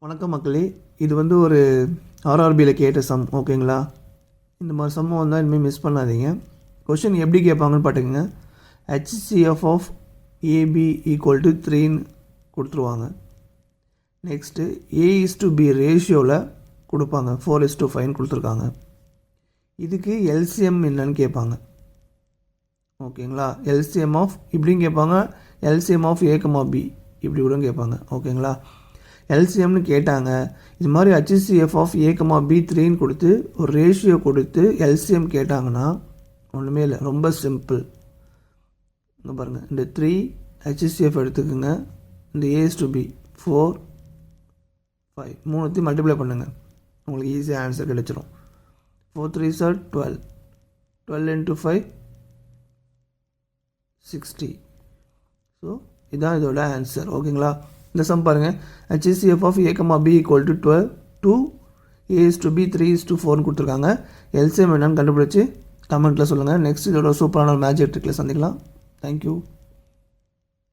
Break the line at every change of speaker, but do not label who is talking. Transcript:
வணக்கம் மக்களே, இது வந்து ஒரு ஆர்ஆர்பியில் கேட்ட சம். ஓகேங்களா? இந்த மாதிரி சம்மை வந்தால் இனிமேல் மிஸ் பண்ணாதீங்க. கொஷின் எப்படி கேட்பாங்கன்னு பார்த்துக்கங்க. HCF of AB equal to 3ன்னு கொடுத்துருவாங்க. நெக்ஸ்ட்டு A:B ரேஷியோவில் கொடுப்பாங்க. 4:5 கொடுத்துருக்காங்க. இதுக்கு எல்சிஎம் என்னன்னு கேட்பாங்க. ஓகேங்களா? எல்சிஎம் ஆஃப் இப்படின்னு கேட்பாங்க, எல்சிஎம் ஆஃப் A,B இப்படி கூட கேட்பாங்க. ஓகேங்களா? எல்சிஎம்னு கேட்டாங்க. இது மாதிரி ஹெச்சிஎஃப் ஆஃப் A,B 3ன்னு கொடுத்து ஒரு ரேஷியோ கொடுத்து எல்சிஎம் கேட்டாங்கன்னா ஒன்றுமே இல்லை, ரொம்ப சிம்பிள். இங்கே பாருங்கள், இந்த 3 ஹெச்சிஎஃப் எடுத்துக்கோங்க, இந்த A:B 4 5 மூணுத்தையும் மல்டிப்ளை பண்ணுங்கள், உங்களுக்கு ஈஸியாக ஆன்சர் கிடைச்சிரும். 4 3s are 12, 12 into 5 60. ஸோ இதுதான் இதோட ஆன்சர். ஓகேங்களா? இந்த சம் பாருங்கள், HCF of A,B equal to 12 2 A:B 3:4 கொடுத்துருக்காங்க. எல்சிஎம் என்னன்னு கண்டுபிடிச்சி கமெண்ட்டில் சொல்லுங்கள். நெக்ஸ்ட் இதோட சூப்பரான மேஜிக் ட்ரிக்கில் சந்திக்கலாம். தேங்க்யூ.